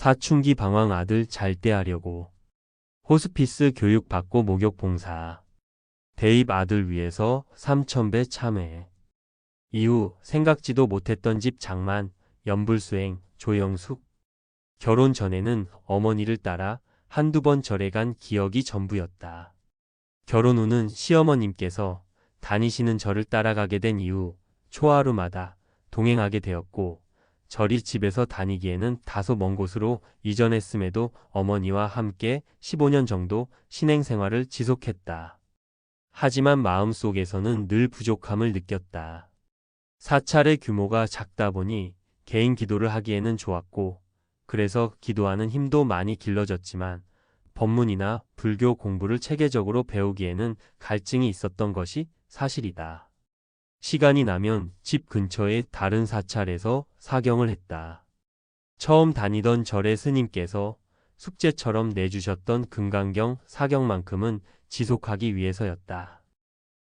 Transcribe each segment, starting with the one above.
사춘기 방황 아들 잘 때 하려고. 호스피스 교육 받고 목욕 봉사. 대입 아들 위해서 3,000배 참회. 이후 생각지도 못했던 집 장만, 연불수행, 조영숙. 결혼 전에는 어머니를 따라 한두 번 절에 간 기억이 전부였다. 결혼 후는 시어머님께서 다니시는 절을 따라가게 된 이후 초하루마다 동행하게 되었고, 절이 집에서 다니기에는 다소 먼 곳으로 이전했음에도 어머니와 함께 15년 정도 신행생활을 지속했다. 하지만 마음속에서는 늘 부족함을 느꼈다. 사찰의 규모가 작다 보니 개인 기도를 하기에는 좋았고, 그래서 기도하는 힘도 많이 길러졌지만 법문이나 불교 공부를 체계적으로 배우기에는 갈증이 있었던 것이 사실이다. 시간이 나면 집 근처의 다른 사찰에서 사경을 했다. 처음 다니던 절의 스님께서 숙제처럼 내주셨던 금강경 사경만큼은 지속하기 위해서였다.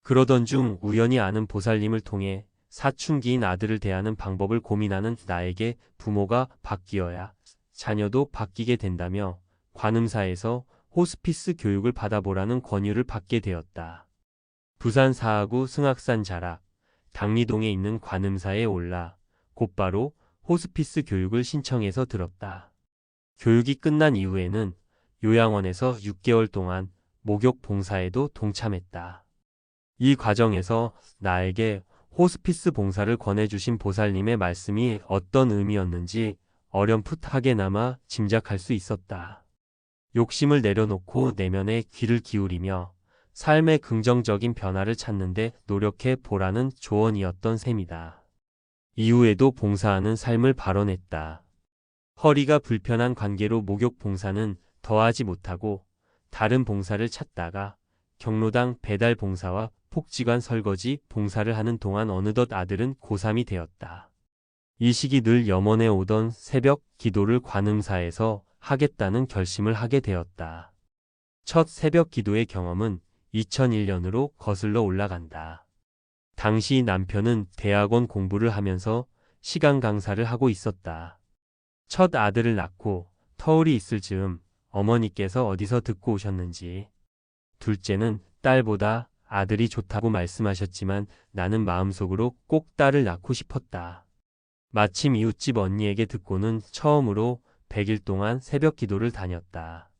그러던 중 우연히 아는 보살님을 통해 사춘기인 아들을 대하는 방법을 고민하는 나에게 부모가 바뀌어야 자녀도 바뀌게 된다며 관음사에서 호스피스 교육을 받아보라는 권유를 받게 되었다. 부산 사하구 승악산 자락, 당리동에 있는 관음사에 올라 곧바로 호스피스 교육을 신청해서 들었다. 교육이 끝난 이후에는 요양원에서 6개월 동안 목욕 봉사에도 동참했다. 이 과정에서 나에게 호스피스 봉사를 권해주신 보살님의 말씀이 어떤 의미였는지 어렴풋하게나마 짐작할 수 있었다. 욕심을 내려놓고 내면에 귀를 기울이며 삶의 긍정적인 변화를 찾는데 노력해 보라는 조언이었던 셈이다. 이후에도 봉사하는 삶을 발언했다. 허리가 불편한 관계로 목욕 봉사는 더하지 못하고 다른 봉사를 찾다가 경로당 배달 봉사와 폭지관 설거지 봉사를 하는 동안 어느덧 아들은 고3이 되었다. 이 시기 늘 염원해 오던 새벽 기도를 관음사에서 하겠다는 결심을 하게 되었다. 첫 새벽 기도의 경험은 2001년으로 거슬러 올라간다. 당시 남편은 대학원 공부를 하면서 시간 강사를 하고 있었다. 첫 아들을 낳고 터울이 있을 즈음 어머니께서 어디서 듣고 오셨는지 둘째는 딸보다 아들이 좋다고 말씀하셨지만 나는 마음속으로 꼭 딸을 낳고 싶었다. 마침 이웃집 언니에게 듣고는 처음으로 100일 동안 새벽 기도를 다녔다.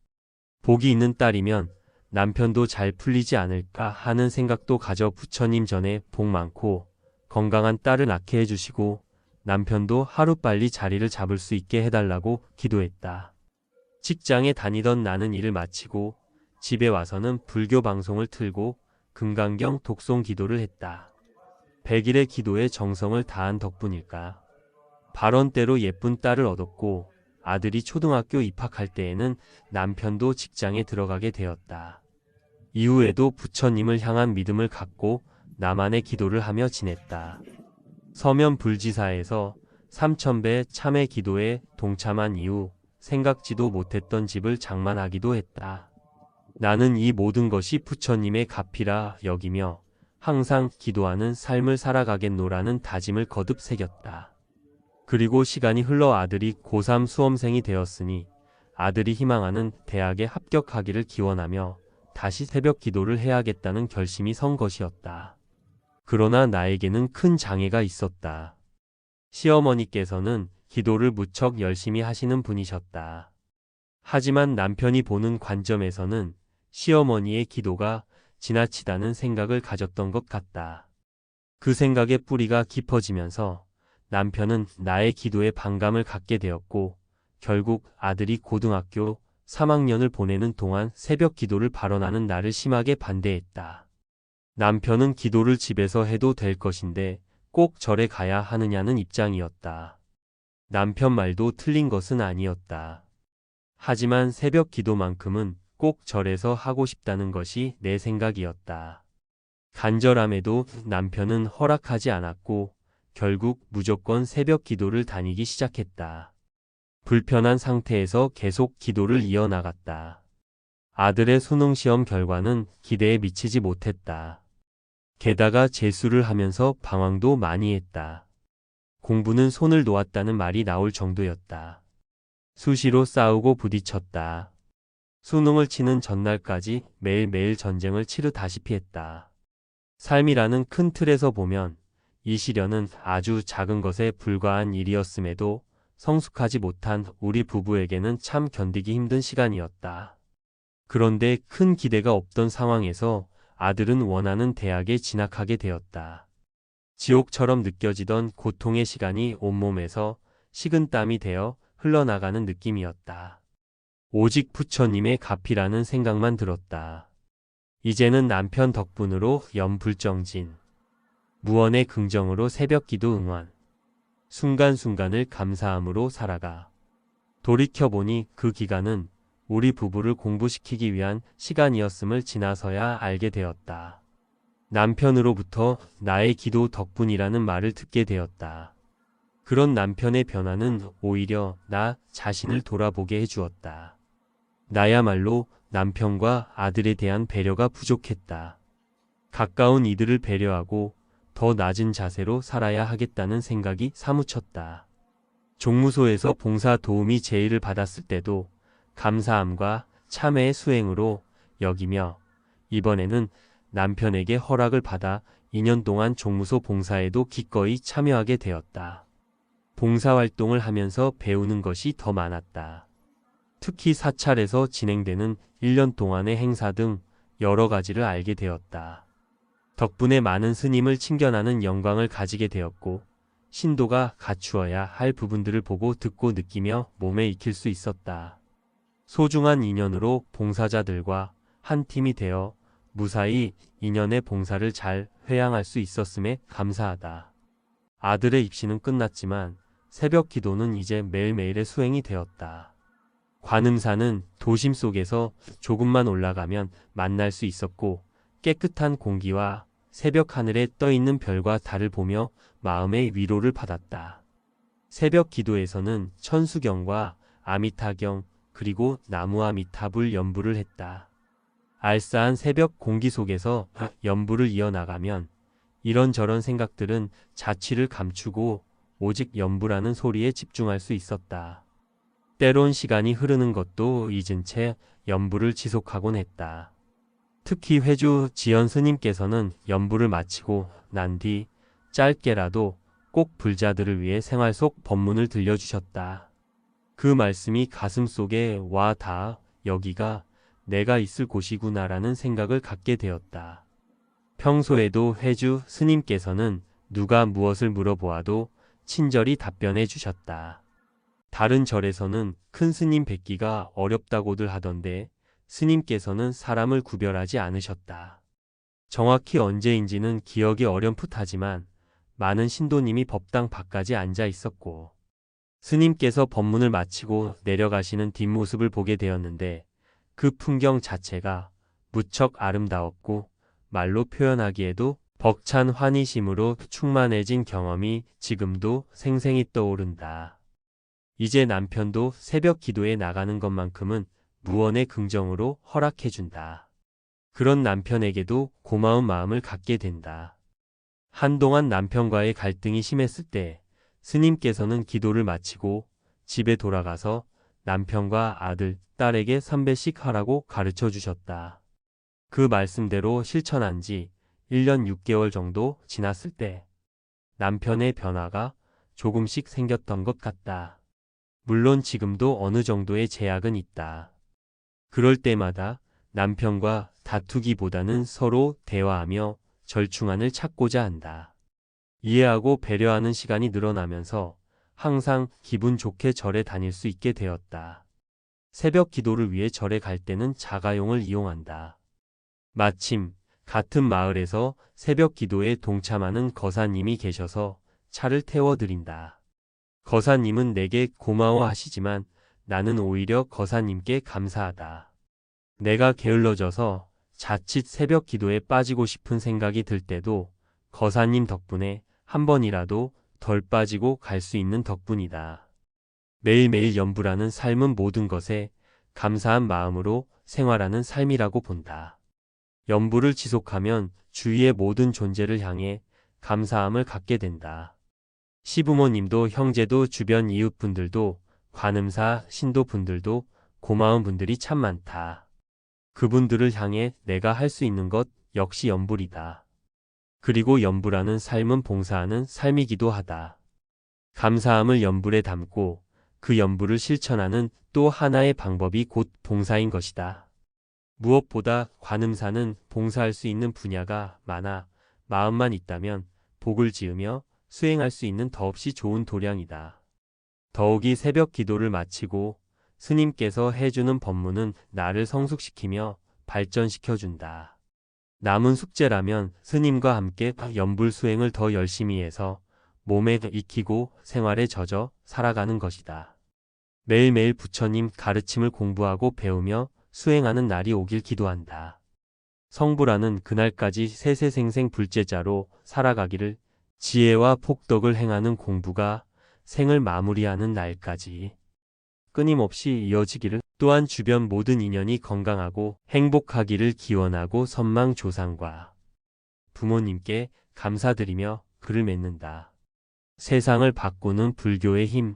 복이 있는 딸이면 남편도 잘 풀리지 않을까 하는 생각도 가져 부처님 전에 복 많고 건강한 딸을 낳게 해주시고 남편도 하루빨리 자리를 잡을 수 있게 해달라고 기도했다. 직장에 다니던 나는 일을 마치고 집에 와서는 불교 방송을 틀고 금강경 독송 기도를 했다. 100일의 기도에 정성을 다한 덕분일까. 발언대로 예쁜 딸을 얻었고 아들이 초등학교 입학할 때에는 남편도 직장에 들어가게 되었다. 이후에도 부처님을 향한 믿음을 갖고 나만의 기도를 하며 지냈다. 서면 불지사에서 3,000배 참회 기도에 동참한 이후 생각지도 못했던 집을 장만하기도 했다. 나는 이 모든 것이 부처님의 값이라 여기며 항상 기도하는 삶을 살아가겠노라는 다짐을 거듭 새겼다. 그리고 시간이 흘러 아들이 고3 수험생이 되었으니 아들이 희망하는 대학에 합격하기를 기원하며 다시 새벽 기도를 해야겠다는 결심이 선 것이었다. 그러나 나에게는 큰 장애가 있었다. 시어머니께서는 기도를 무척 열심히 하시는 분이셨다. 하지만 남편이 보는 관점에서는 시어머니의 기도가 지나치다는 생각을 가졌던 것 같다. 그 생각의 뿌리가 깊어지면서 남편은 나의 기도에 반감을 갖게 되었고 결국 아들이 고등학교 3학년을 보내는 동안 새벽 기도를 발언하는 나를 심하게 반대했다. 남편은 기도를 집에서 해도 될 것인데 꼭 절에 가야 하느냐는 입장이었다. 남편 말도 틀린 것은 아니었다. 하지만 새벽 기도만큼은 꼭 절에서 하고 싶다는 것이 내 생각이었다. 간절함에도 남편은 허락하지 않았고 결국 무조건 새벽 기도를 다니기 시작했다. 불편한 상태에서 계속 기도를 이어나갔다. 아들의 수능 시험 결과는 기대에 미치지 못했다. 게다가 재수를 하면서 방황도 많이 했다. 공부는 손을 놓았다는 말이 나올 정도였다. 수시로 싸우고 부딪혔다. 수능을 치는 전날까지 매일매일 전쟁을 치르다시피 했다. 삶이라는 큰 틀에서 보면 이 시련은 아주 작은 것에 불과한 일이었음에도 성숙하지 못한 우리 부부에게는 참 견디기 힘든 시간이었다. 그런데 큰 기대가 없던 상황에서 아들은 원하는 대학에 진학하게 되었다. 지옥처럼 느껴지던 고통의 시간이 온몸에서 식은땀이 되어 흘러나가는 느낌이었다. 오직 부처님의 값이라는 생각만 들었다. 이제는 남편 덕분으로 연불정진. 무언의 긍정으로 새벽기도 응원. 순간순간을 감사함으로 살아가. 돌이켜보니 그 기간은 우리 부부를 공부시키기 위한 시간이었음을 지나서야 알게 되었다. 남편으로부터 나의 기도 덕분이라는 말을 듣게 되었다. 그런 남편의 변화는 오히려 나 자신을 돌아보게 해주었다. 나야말로 남편과 아들에 대한 배려가 부족했다. 가까운 이들을 배려하고 더 낮은 자세로 살아야 하겠다는 생각이 사무쳤다. 종무소에서 봉사 도우미 제의를 받았을 때도 감사함과 참회의 수행으로 여기며 이번에는 남편에게 허락을 받아 2년 동안 종무소 봉사에도 기꺼이 참여하게 되었다. 봉사활동을 하면서 배우는 것이 더 많았다. 특히 사찰에서 진행되는 1년 동안의 행사 등 여러 가지를 알게 되었다. 덕분에 많은 스님을 친견하는 영광을 가지게 되었고 신도가 갖추어야 할 부분들을 보고 듣고 느끼며 몸에 익힐 수 있었다. 소중한 인연으로 봉사자들과 한 팀이 되어 무사히 인연의 봉사를 잘 회양할 수 있었음에 감사하다. 아들의 입시는 끝났지만 새벽 기도는 이제 매일매일의 수행이 되었다. 관음산은 도심 속에서 조금만 올라가면 만날 수 있었고 깨끗한 공기와 새벽 하늘에 떠있는 별과 달을 보며 마음의 위로를 받았다. 새벽 기도에서는 천수경과 아미타경 그리고 나무아미타불 연부를 했다. 알싸한 새벽 공기 속에서 연부를 이어나가면 이런저런 생각들은 자취를 감추고 오직 연부라는 소리에 집중할 수 있었다. 때론 시간이 흐르는 것도 잊은 채 연부를 지속하곤 했다. 특히 회주 지연 스님께서는 연부를 마치고 난 뒤 짧게라도 꼭 불자들을 위해 생활 속 법문을 들려주셨다. 그 말씀이 가슴 속에 와 닿아 여기가 내가 있을 곳이구나라는 생각을 갖게 되었다. 평소에도 회주 스님께서는 누가 무엇을 물어보아도 친절히 답변해 주셨다. 다른 절에서는 큰 스님 뵙기가 어렵다고들 하던데 스님께서는 사람을 구별하지 않으셨다. 정확히 언제인지는 기억이 어렴풋하지만 많은 신도님이 법당 밖까지 앉아 있었고 스님께서 법문을 마치고 내려가시는 뒷모습을 보게 되었는데 그 풍경 자체가 무척 아름다웠고 말로 표현하기에도 벅찬 환희심으로 충만해진 경험이 지금도 생생히 떠오른다. 이제 남편도 새벽 기도에 나가는 것만큼은 무언의 긍정으로 허락해준다. 그런 남편에게도 고마운 마음을 갖게 된다. 한동안 남편과의 갈등이 심했을 때 스님께서는 기도를 마치고 집에 돌아가서 남편과 아들, 딸에게 선배식 하라고 가르쳐 주셨다. 그 말씀대로 실천한 지 1년 6개월 정도 지났을 때 남편의 변화가 조금씩 생겼던 것 같다. 물론 지금도 어느 정도의 제약은 있다. 그럴 때마다 남편과 다투기보다는 서로 대화하며 절충안을 찾고자 한다. 이해하고 배려하는 시간이 늘어나면서 항상 기분 좋게 절에 다닐 수 있게 되었다. 새벽 기도를 위해 절에 갈 때는 자가용을 이용한다. 마침 같은 마을에서 새벽 기도에 동참하는 거사님이 계셔서 차를 태워드린다. 거사님은 내게 고마워하시지만 나는 오히려 거사님께 감사하다. 내가 게을러져서 자칫 새벽 기도에 빠지고 싶은 생각이 들 때도 거사님 덕분에 한 번이라도 덜 빠지고 갈 수 있는 덕분이다. 매일매일 연부라는 삶은 모든 것에 감사한 마음으로 생활하는 삶이라고 본다. 연부를 지속하면 주위의 모든 존재를 향해 감사함을 갖게 된다. 시부모님도 형제도 주변 이웃분들도 관음사, 신도분들도 고마운 분들이 참 많다. 그분들을 향해 내가 할 수 있는 것 역시 연불이다. 그리고 연불하는 삶은 봉사하는 삶이기도 하다. 감사함을 연불에 담고 그 연불을 실천하는 또 하나의 방법이 곧 봉사인 것이다. 무엇보다 관음사는 봉사할 수 있는 분야가 많아 마음만 있다면 복을 지으며 수행할 수 있는 더없이 좋은 도량이다. 더욱이 새벽 기도를 마치고 스님께서 해주는 법문은 나를 성숙시키며 발전시켜준다. 남은 숙제라면 스님과 함께 연불 수행을 더 열심히 해서 몸에 익히고 생활에 젖어 살아가는 것이다. 매일매일 부처님 가르침을 공부하고 배우며 수행하는 날이 오길 기도한다. 성불하는 그날까지 세세생생 불제자로 살아가기를, 지혜와 폭덕을 행하는 공부가 생을 마무리하는 날까지 끊임없이 이어지기를, 또한 주변 모든 인연이 건강하고 행복하기를 기원하고 선망조상과 부모님께 감사드리며 글을 맺는다. 세상을 바꾸는 불교의 힘.